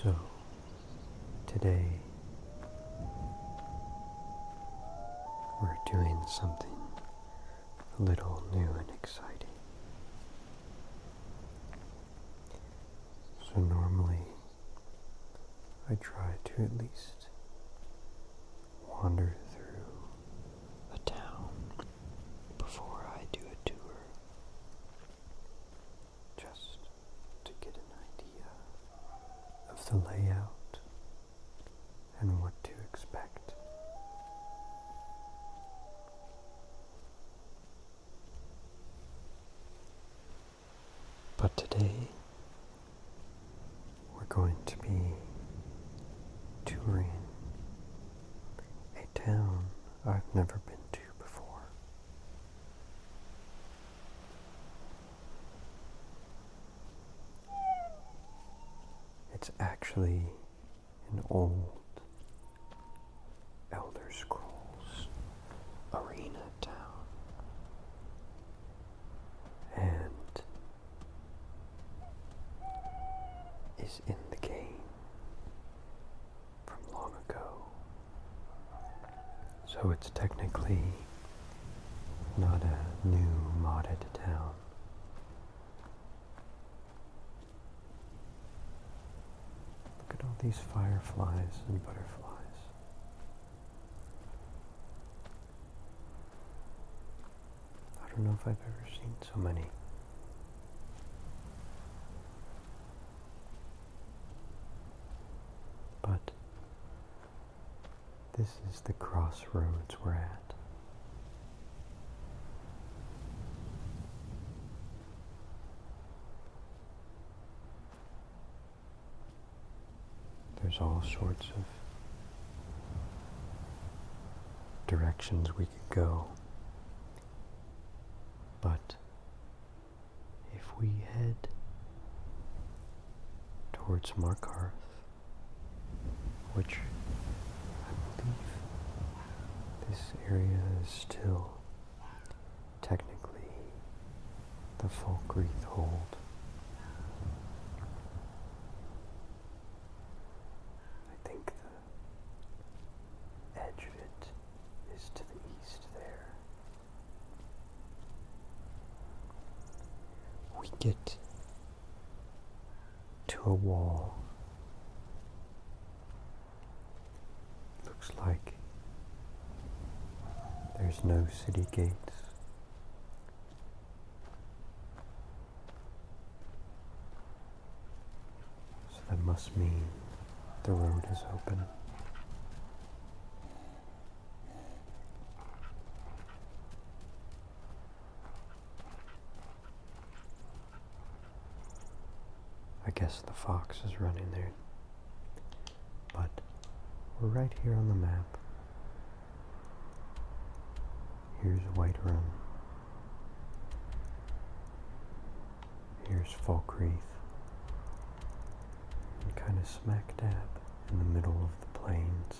So, today we're doing something a little new and exciting. So normally I try to at least wander through a town before I do a tour, just to get an idea of the layout and what to expect. But today we're going to be touring a town I've never been to before. It's actually an old Elder Scrolls arena town, and is in the game from long ago. So it's technically not a new modded town. Look at all these fireflies and butterflies. I don't know if I've ever seen so many. But this is the crossroads we're at. There's all sorts of directions we could go. But if we head towards Markarth, which I believe this area is still technically the Folkreath Hold. I think the edge of it is to the east there. We get to a wall. Looks like there's no city gates. So that must mean the road is open. I guess the fox is running there. But we're right here on the map. Here's Whiterun. Here's Folkreath. And kind of smack dab in the middle of the plains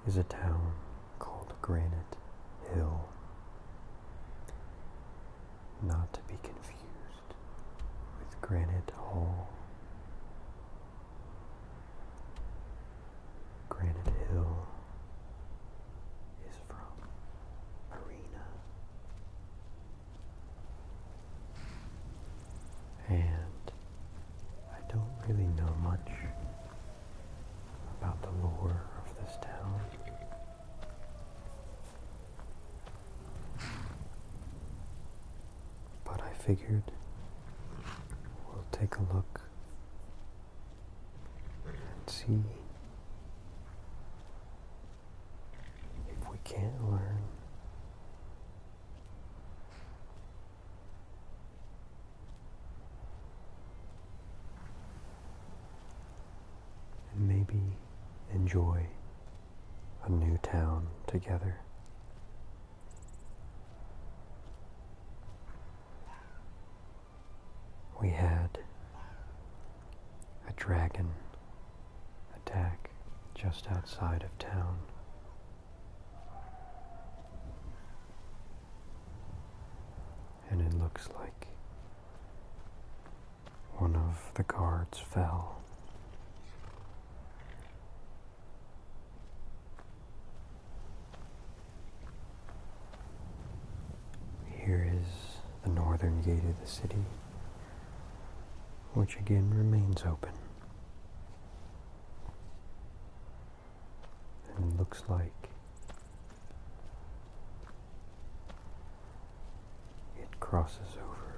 is a town called Granite Hill. Not to be confused with Granite Hall. Granite Hill is from Arena. And I don't really know much about the lore of this town. But I figured we'll take a look and see if we can't learn and maybe enjoy a new town together. We had a dragon attack just outside of town. And it looks like one of the guards fell. gate of the city, which again remains open. And it looks like it crosses over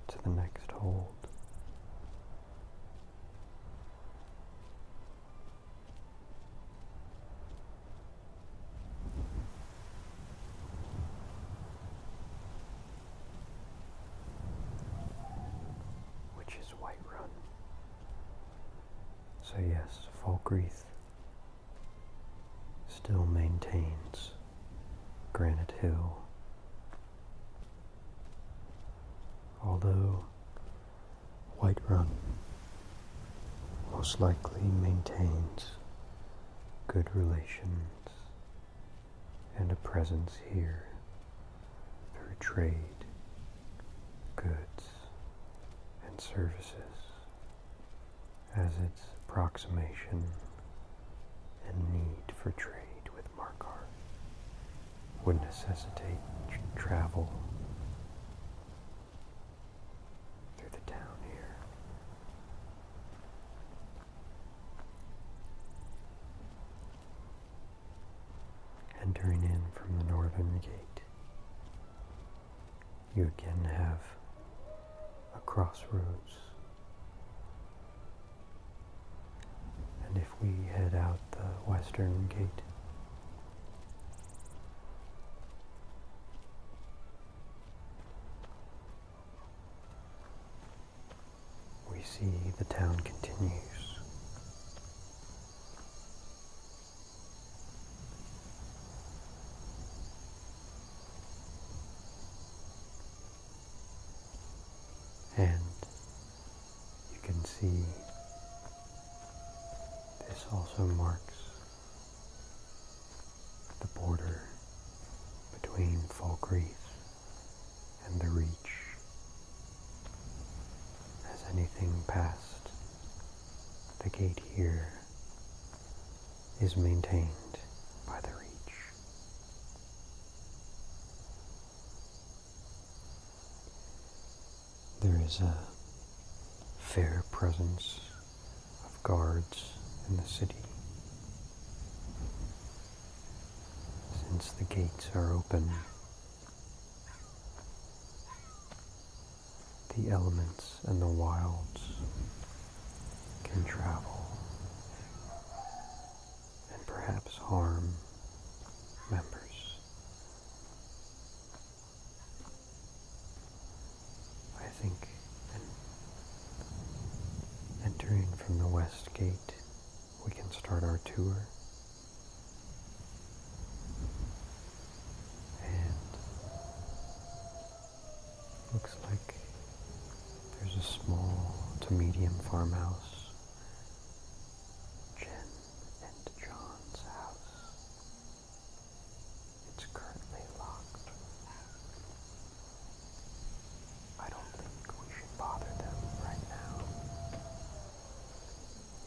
to the next hold. Which is Whiterun. So yes, Falkreath still maintains Granite Hill, although Whiterun most likely maintains good relations and a presence here through trade, goods, and services, as its approximation and need for trade with Markarth would necessitate travel through the town here. Entering in from the northern gate, you again have a crossroads. And if we head out the western gate, we see the town continues. And you can see this also marks the border between Falkreath and the Reach, as anything past the gate here is maintained by the Reach. There is a fair presence of guards in the city, since the gates are open. The elements and the wilds can travel and perhaps harm members. I think entering from the west gate, we can start our tour. And looks like there's a small to medium farmhouse, Jen and John's house. It's currently locked. I don't think we should bother them right now.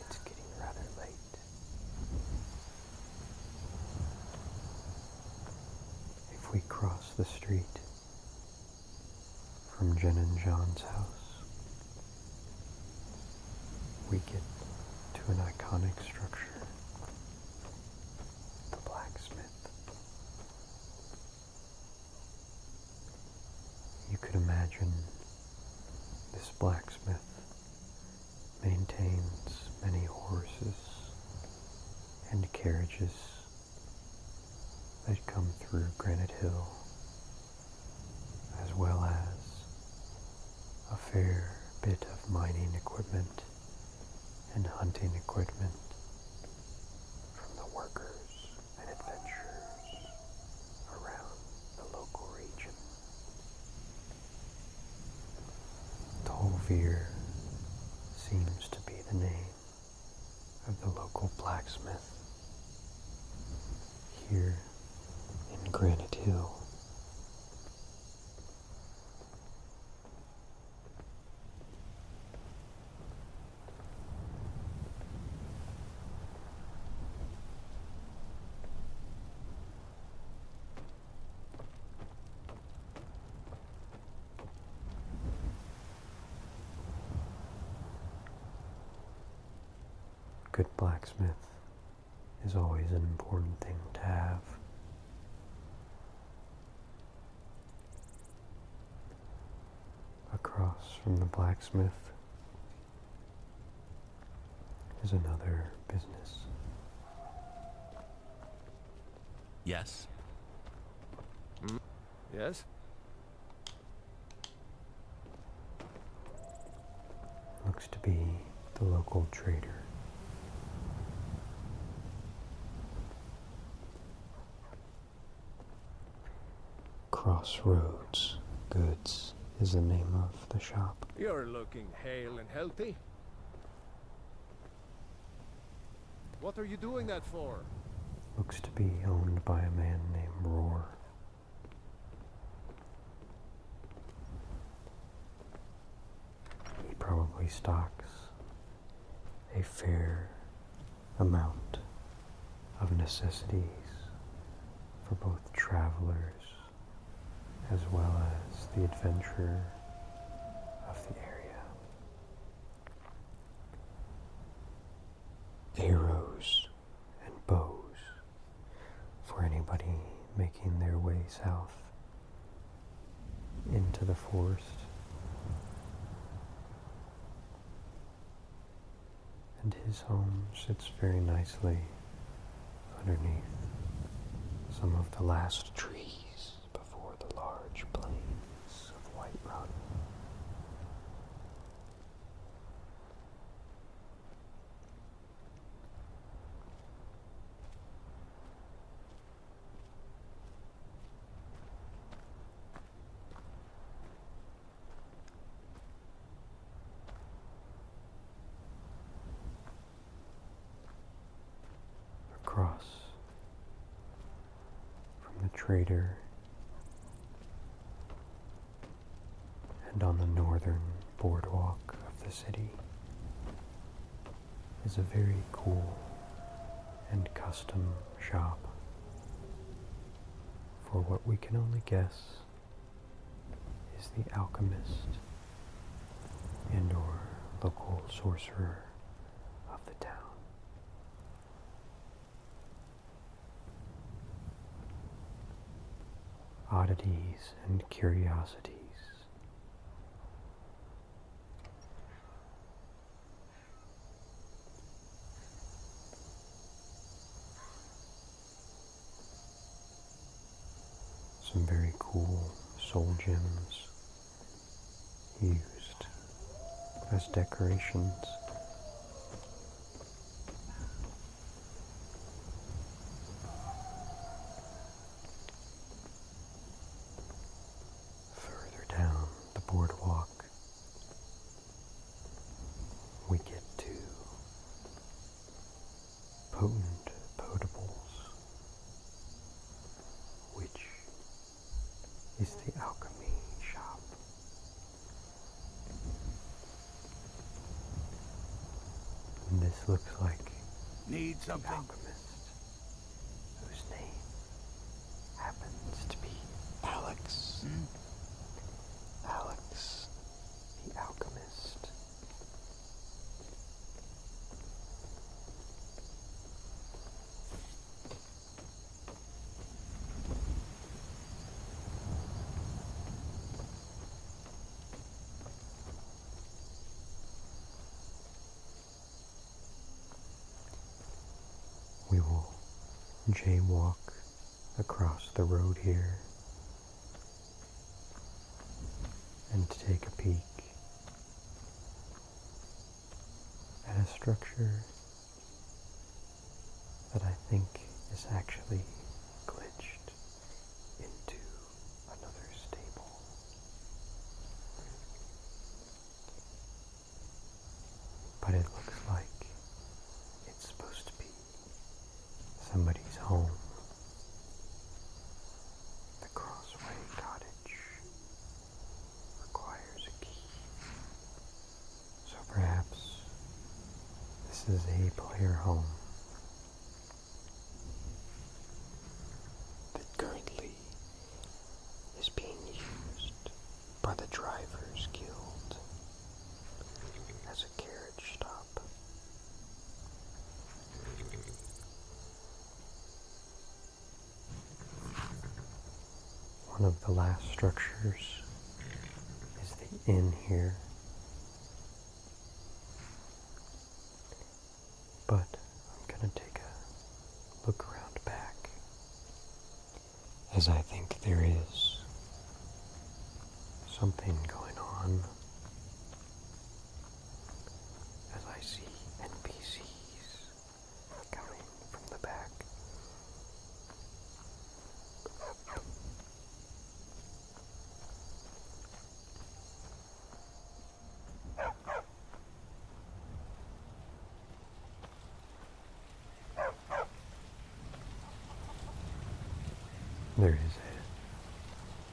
It's getting rather late. If we cross the street from Jen and John's house, we get to an iconic structure, the blacksmith. You could imagine this blacksmith maintains many horses and carriages that come through Granite Hill, as well as a fair bit of mining equipment and hunting equipment from the workers and adventurers around the local region. Tolvir seems to be the name of the local blacksmith here in Granite Hill. good blacksmith is always an important thing to have. Across from the blacksmith is another business. Yes? Yes? Looks to be the local trader. Crossroads Goods is the name of the shop. You're looking hale and healthy. What are you doing that for? Looks to be owned by a man named Roar. He probably stocks a fair amount of necessities for both travelers as well as the adventurer of the area. Arrows and bows for anybody making their way south into the forest. And his home sits very nicely underneath some of the last trees before the large plains of Whiterun. Across from the trader and on the northern boardwalk of the city is a very cool and custom shop for what we can only guess is the alchemist and or local sorcerer of the town. Oddities and curiosities. Some very cool soul gems used as decorations. Further down the boardwalk, we get to potent potables, which is the alchemy shop. And this looks like Need the something? alchemist, whose name happens to be Alex. Alex, the alchemist. We will jaywalk across the road here and take a peek at a structure that I think is actually glitched into another stable. But it looks like it's supposed to be somebody's home. The Crossway Cottage requires a key. So perhaps this is a player home that currently is being used by the Drivers Guild as a carriage stop. of the last structures is the inn here. But I'm going to take a look around back, as I think there is something going on, as I see NPCs coming from the back. There is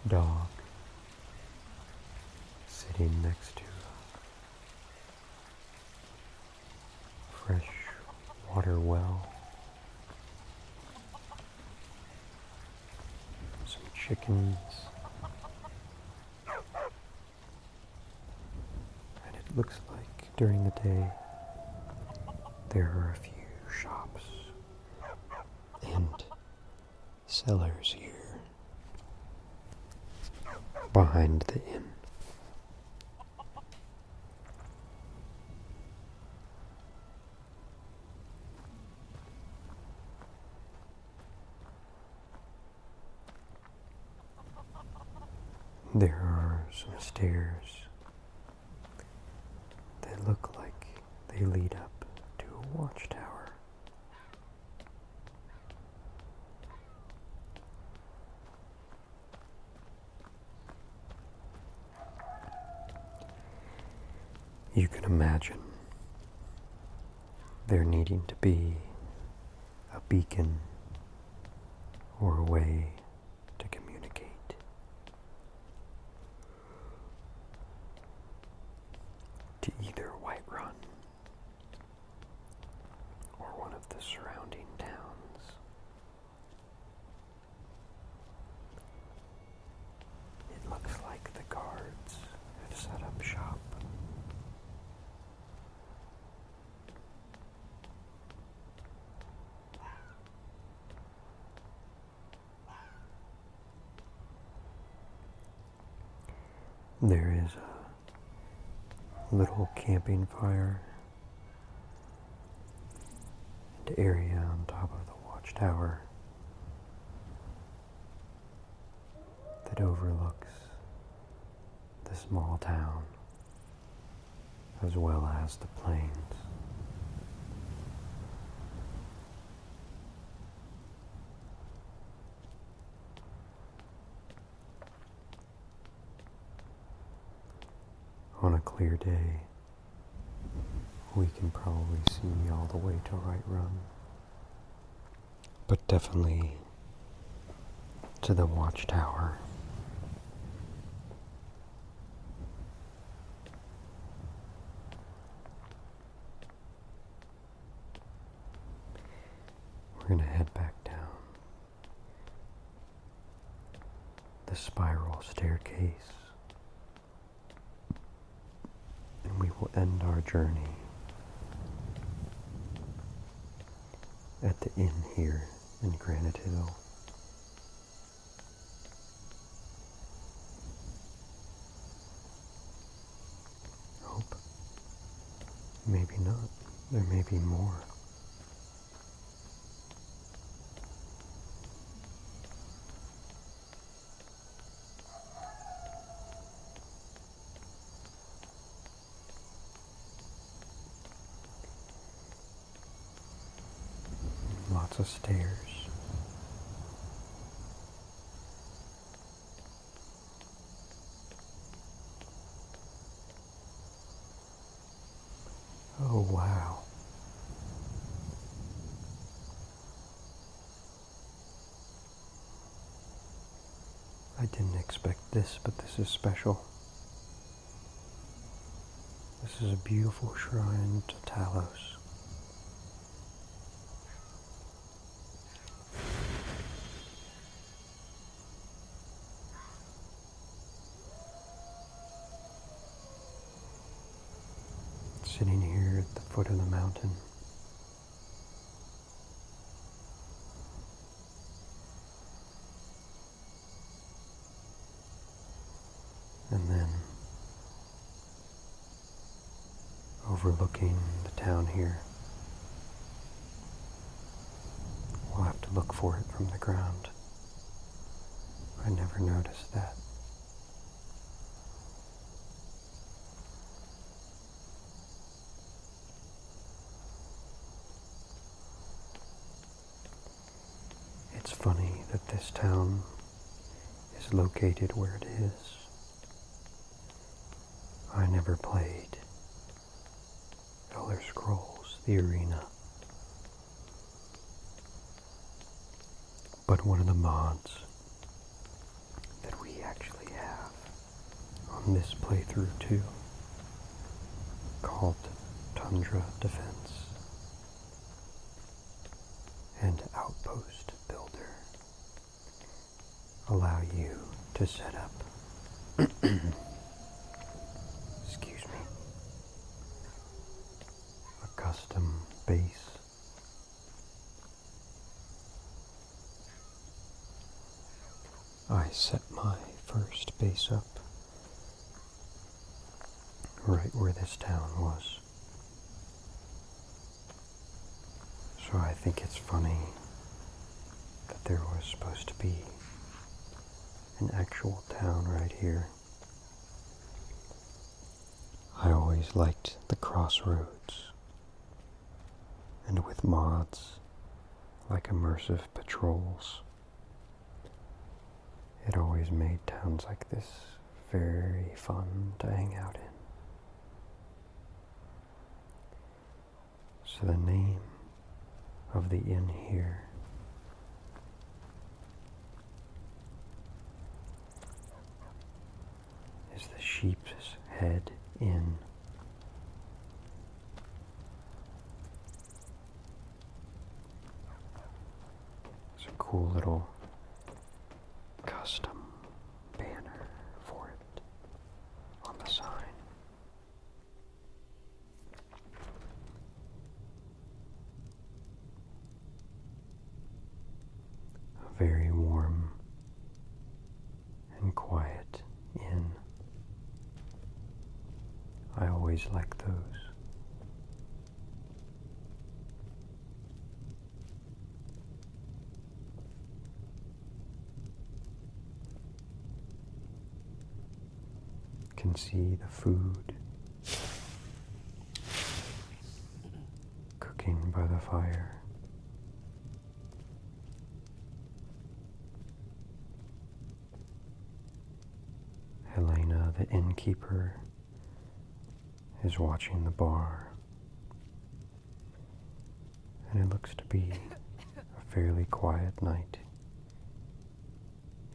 a dog sitting next to a fresh water well. Some chickens. And it looks like during the day there are a few shops and cellars here behind the inn. There are some stairs that look like they lead up to a watchtower. You can imagine there needing to be a beacon or a way to communicate. To either Whiterun or one of the surrounding towns. It looks like the guards have set up shop. There is a little camping fire and area on top of the watchtower that overlooks the small town as well as the plains. On a clear day, we can probably see all the way to Whiterun, but definitely to the watchtower. We're going to head back down the spiral staircase. We will end our journey at the inn here in Granite Hill. Hope. Maybe not. There may be more. Lots of stairs. Oh, wow. I didn't expect this, but this is special. This is a beautiful shrine to Talos. Sitting here at the foot of the mountain. overlooking the town here. We'll have to look for it from the ground. I never noticed that. It's funny that this town is located where it is. I never played Elder Scrolls, the Arena. But one of the mods that we actually have on this playthrough too, called Tundra Defense and Outpost Builder, allow you to set up excuse me, a custom base. I set my first base up right where this town was. So I think it's funny that there was supposed to be an actual town right here. I always liked the crossroads, and with mods like immersive patrols, it always made towns like this very fun to hang out in. So the name of the inn here is the Sheep's Head Inn. It's a cool little custom banner for it on the sign. A very warm and quiet inn. I always like those. Can see the food cooking by the fire. Helena, the innkeeper, is watching the bar, and it looks to be a fairly quiet night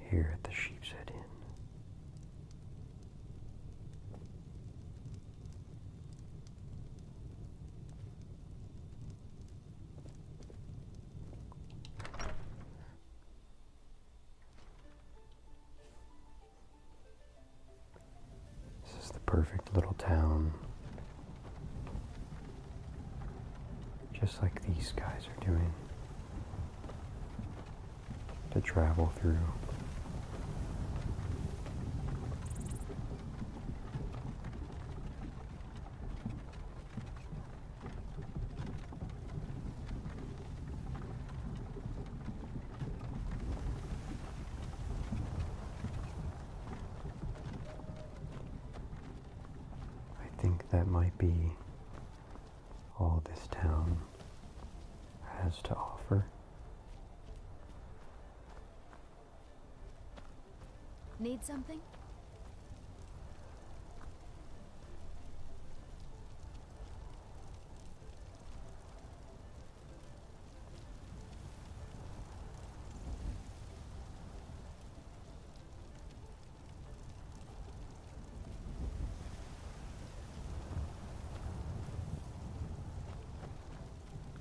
here at the Sheep's Head Inn. This is the perfect little town, just like these guys are doing, to travel through. I think that might be all this town has to offer. Need something?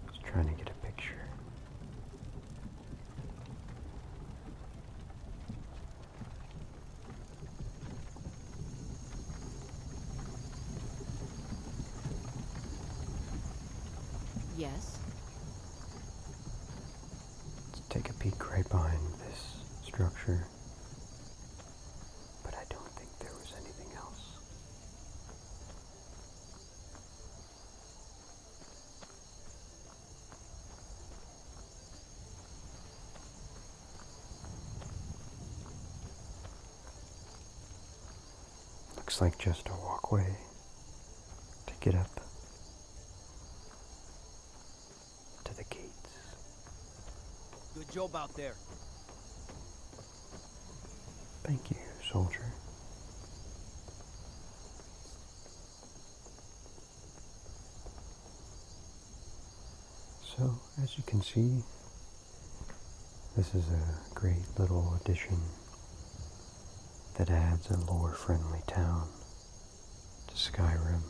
Just trying to get a picture. Yes. Let's take a peek right behind this structure. But I don't think there was anything else. looks like just a walkway to get up to the gates. Good job out there. Thank you, soldier. So, as you can see, this is a great little addition that adds a lore-friendly town to Skyrim.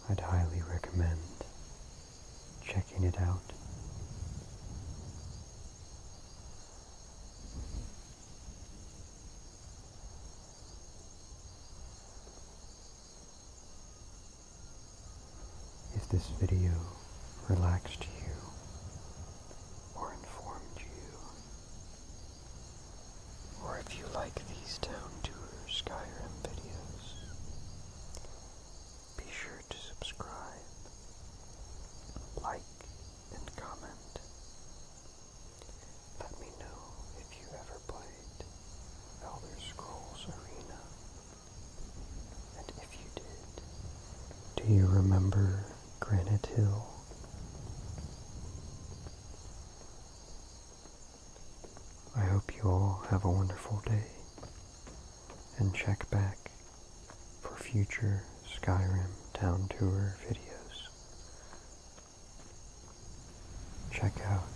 I'd highly recommend checking it out. If this video relaxed you or informed you, or if you like these town tour Skyrim videos, be sure to subscribe, like, and comment. Let me know if you ever played Elder Scrolls Arena, and if you did, do you remember Granite Hill? I hope you all have a wonderful day, and check back for future Skyrim town tour videos. Check out